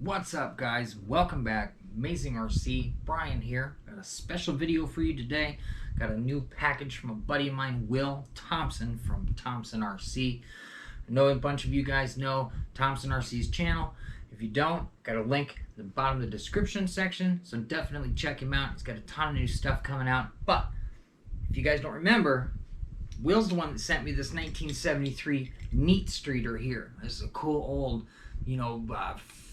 What's up, guys? Welcome back. Amazing RC. Brian here. Got a special video for you today. Got a new package from a buddy of mine, Will Thompson from Thompson RC. I know a bunch of you guys know Thompson RC's channel. If you don't, got a link in the bottom of the description section, so definitely check him out. He's got a ton of new stuff coming out. But if you guys don't remember, Will's the one that sent me this 1973 Neat Streeter here. This is a cool old,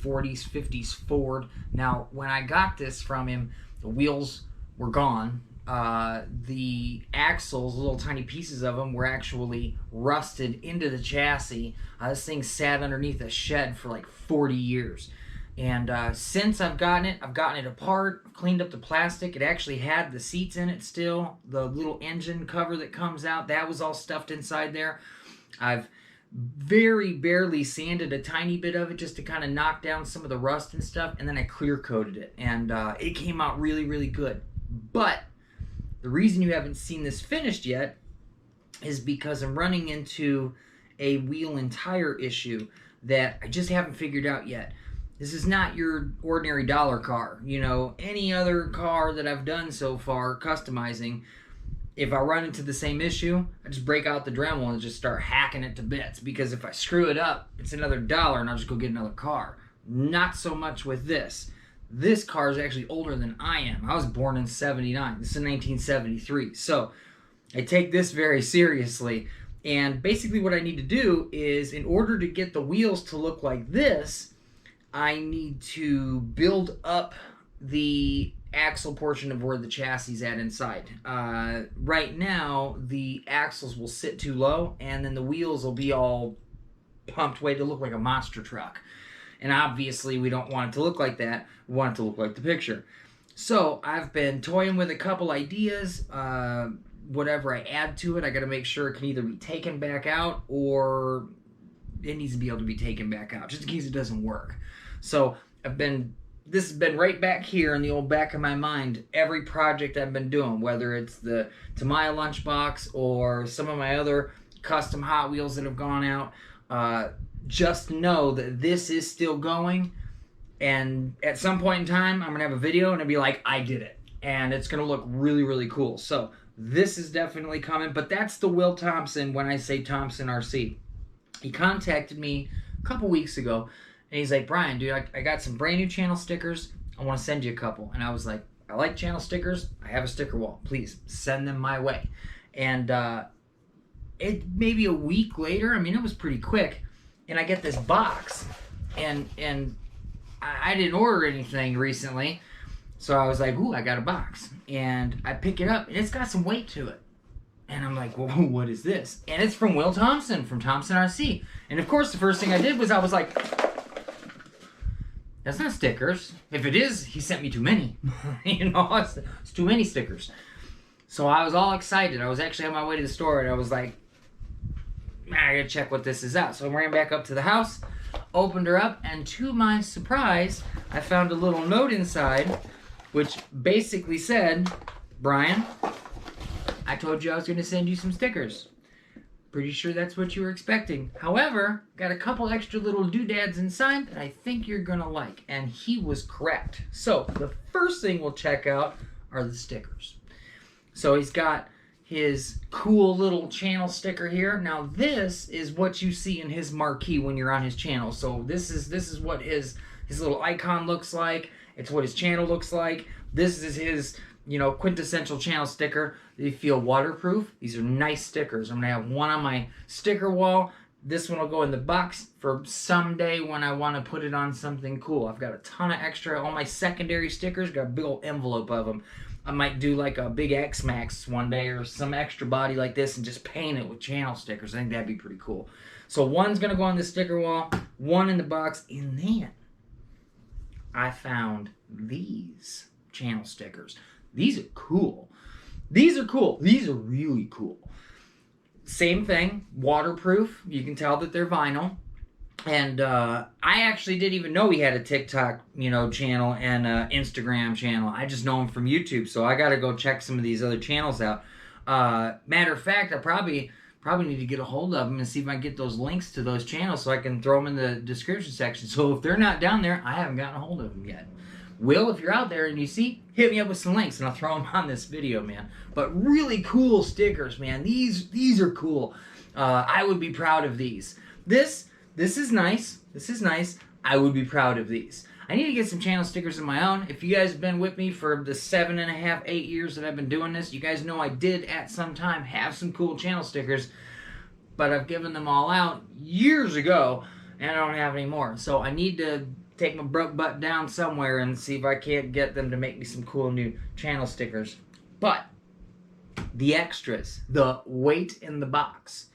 40s, 50s Ford. Now, when I got this from him, the wheels were gone. The axles, little tiny pieces of them, were actually rusted into the chassis. This thing sat underneath a shed for like 40 years. And since I've gotten it apart, cleaned up the plastic. It actually had the seats in it still. The little engine cover that comes out, that was all stuffed inside there. I've very barely sanded a tiny bit of it just to kind of knock down some of the rust and stuff, and then I clear coated it, and it came out really, really good. But the reason you haven't seen this finished yet is because I'm running into a wheel and tire issue that I just haven't figured out yet. This is not your ordinary dollar car. Any other car that I've done so far customizing, if I run into the same issue, I just break out the Dremel and just start hacking it to bits, because if I screw it up, it's another $1 and I'll just go get another car. Not so much with this. This car is actually older than I am. I was born in 79. This is 1973. So I take this very seriously. And basically what I need to do is, in order to get the wheels to look like this, I need to build up the axle portion of where the chassis is at inside. Right now, the axles will sit too low, and then the wheels will be all pumped way to look like a monster truck. And obviously, we don't want it to look like that. We want it to look like the picture. So I've been toying with a couple ideas. Whatever I add to it, I got to make sure it can either be taken back out, or it needs to be able to be taken back out, just in case it doesn't work. So this has been right back here in the old back of my mind. Every project I've been doing, whether it's the Tamiya lunchbox or some of my other custom Hot Wheels that have gone out, just know that this is still going. And at some point in time, I'm going to have a video and it'll be like, I did it. And it's going to look really, really cool. So this is definitely coming. But that's the Will Thompson when I say Thompson RC. He contacted me a couple weeks ago. And he's like, Brian, dude, I got some brand new channel stickers. I want to send you a couple. And I was like, I like channel stickers. I have a sticker wall. Please send them my way. And it maybe a week later, it was pretty quick. And I get this box. And I didn't order anything recently. So I was like, ooh, I got a box. And I pick it up, and it's got some weight to it. And I'm like, well, what is this? And it's from Will Thompson, from Thompson RC. And of course, the first thing I did was I was like, that's not stickers. If it is, he sent me too many. It's too many stickers. So I was all excited. I was actually on my way to the store, and I was like, I gotta check what this is out. So I ran back up to the house, opened her up, and to my surprise, I found a little note inside, which basically said, Brian, I told you I was gonna send you some stickers. Pretty sure that's what you were expecting. However, got a couple extra little doodads inside that I think you're gonna like. And he was correct. So the first thing we'll check out are the stickers. So he's got his cool little channel sticker here. Now this is what you see in his marquee when you're on his channel. So this is what his little icon looks like. It's what his channel looks like. This is his quintessential channel sticker. They feel waterproof. These are nice stickers. I'm gonna have one on my sticker wall. This one will go in the box for someday when I want to put it on something cool. I've got a ton of extra. All my secondary stickers, got a big old envelope of them. I might do like a big X-Max one day or some extra body like this and just paint it with channel stickers. I think that'd be pretty cool. So one's gonna go on the sticker wall, one in the box, and then I found these channel stickers. These are cool. These are cool. These are really cool. Same thing, waterproof. You can tell that they're vinyl. And I actually didn't even know he had a TikTok, channel and an Instagram channel. I just know him from YouTube, so I got to go check some of these other channels out. Matter of fact, I probably probably need to get a hold of them and see if I can get those links to those channels so I can throw them in the description section. So if they're not down there, I haven't gotten a hold of them yet. Will, if you're out there and you see, hit me up with some links and I'll throw them on this video, man. But really cool stickers, man. These are cool. I would be proud of these. This is nice. This is nice. I would be proud of these. I need to get some channel stickers of my own. If you guys have been with me for the 7.5, 8 years that I've been doing this, you guys know I did at some time have some cool channel stickers, but I've given them all out years ago and I don't have any more. So I need to take my broke butt down somewhere and see if I can't get them to make me some cool new channel stickers. But the extras, the weight in the box.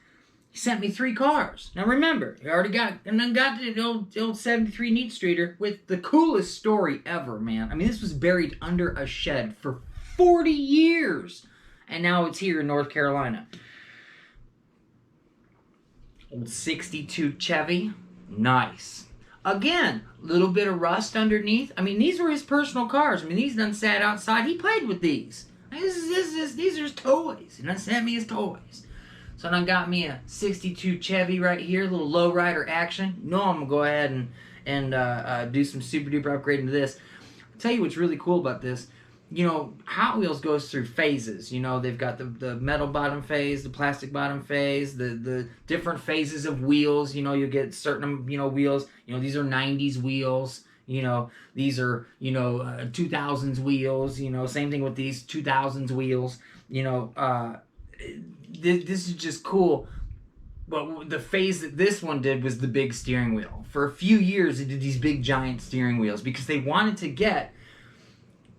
He sent me 3 cars. Now remember, he already got the old 73 Neat Streeter with the coolest story ever, man. I mean, this was buried under a shed for 40 years. And now it's here in North Carolina. Old 62 Chevy. Nice. Again, a little bit of rust underneath. I mean, these were his personal cars. I mean, these done sat outside. He played with these. These are his toys. He done sent me his toys. So I got me a 62 Chevy right here, a little lowrider action. I'm going to go ahead and do some super duper upgrading to this. I'll tell you what's really cool about this. You know, Hot Wheels goes through phases. You know, they've got the metal bottom phase, the plastic bottom phase, the different phases of wheels. You know, you get certain, wheels. You know, these are 90s wheels. You know, these are, 2000s wheels. You know, same thing with these 2000s wheels. You know, this is just cool. But the phase that this one did was the big steering wheel. For a few years, it did these big giant steering wheels because they wanted to get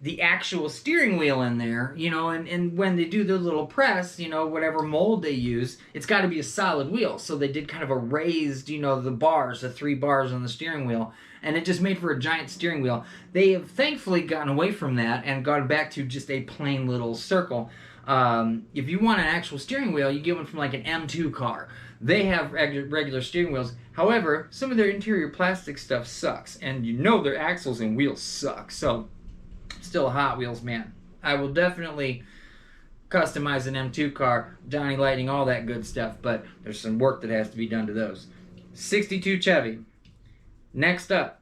the actual steering wheel in there, and when they do their little press, whatever mold they use, it's got to be a solid wheel. So they did kind of a raised, the 3 bars on the steering wheel, and it just made for a giant steering wheel. They have thankfully gotten away from that and gone back to just a plain little circle. If you want an actual steering wheel, you get one from like an M2 car. They have regular steering wheels. However, some of their interior plastic stuff sucks, and their axles and wheels suck. So still a Hot Wheels man. I will definitely customize an M2 car, Johnny Lightning, all that good stuff, but there's some work that has to be done to those. 62 Chevy. Next up,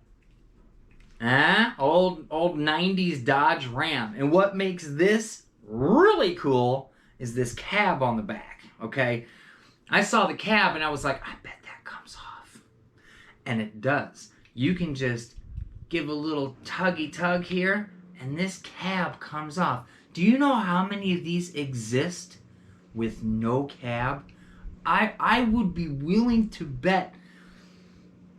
old 90s Dodge Ram. And what makes this really cool is this cab on the back, okay? I saw the cab and I was like, I bet that comes off. And it does. You can just give a little tuggy tug here, and this cab comes off. Do you know how many of these exist with no cab? I would be willing to bet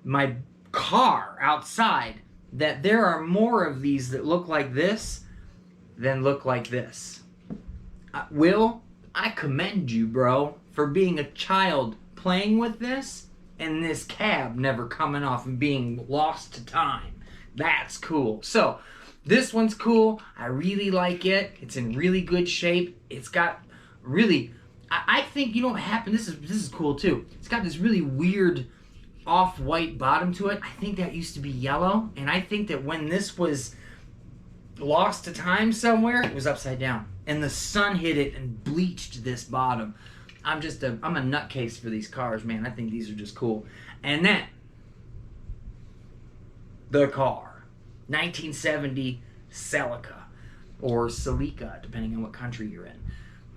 my car outside that there are more of these that look like this than look like this. Will, I commend you, bro, for being a child playing with this and this cab never coming off and being lost to time. That's cool. So, this one's cool. I really like it. It's in really good shape. It's got really, I think, what happened, this is cool too. It's got this really weird off-white bottom to it. I think that used to be yellow, and I think that when this was lost to time somewhere, it was upside down, and the sun hit it and bleached this bottom. I'm a nutcase for these cars, man. I think these are just cool. And then, the car. 1970 Celica, or Celica, depending on what country you're in.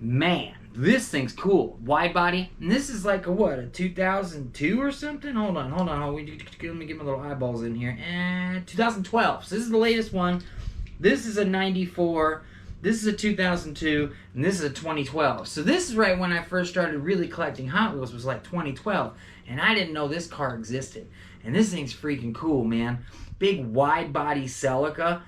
Man, this thing's cool. Wide body, and this is like a 2002 or something? Hold on. Let me get my little eyeballs in here. 2012. So this is the latest one. This is a 94. This is a 2002, and this is a 2012. So this is right when I first started really collecting Hot Wheels, was like 2012, and I didn't know this car existed. And this thing's freaking cool, man. Big wide body Celica,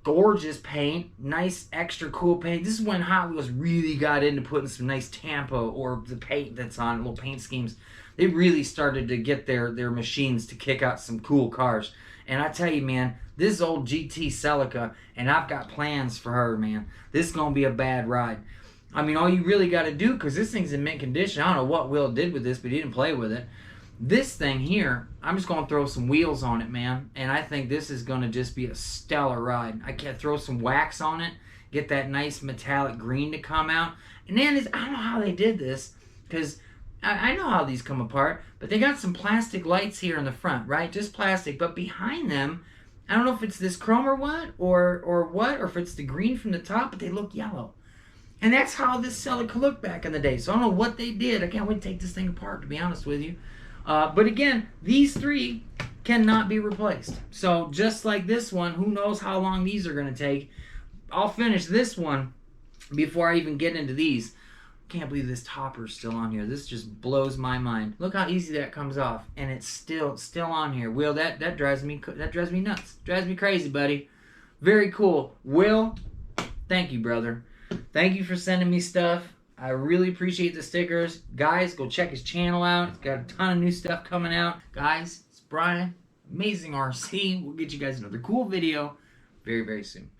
gorgeous paint, nice extra cool paint. This is when Hot Wheels really got into putting some nice Tampa or the paint that's on, little paint schemes. They really started to get their machines to kick out some cool cars. And I tell you, man, this is old GT Celica, and I've got plans for her, man. This is going to be a bad ride. I mean, all you really got to do, because this thing's in mint condition. I don't know what Will did with this, but he didn't play with it. This thing here, I'm just going to throw some wheels on it, man. And I think this is going to just be a stellar ride. I can throw some wax on it, get that nice metallic green to come out. And then I don't know how they did this, because I know how these come apart, but they got some plastic lights here in the front, right? Just plastic. But behind them, I don't know if it's this chrome or what, or if it's the green from the top, but they look yellow. And that's how this Celica looked back in the day. So I don't know what they did. I can't wait to take this thing apart, to be honest with you. But again, these three cannot be replaced. So just like this one, who knows how long these are going to take. I'll finish this one before I even get into these. Can't believe this topper's still on here. This just blows my mind. Look how easy that comes off, and it's still on here. Will, that drives me nuts. Drives me crazy, buddy. Very cool. Will, thank you, brother. Thank you for sending me stuff. I really appreciate the stickers. Guys, go check his channel out. He's got a ton of new stuff coming out. Guys, it's Brian, Amazing RC. We'll get you guys another cool video very, very soon.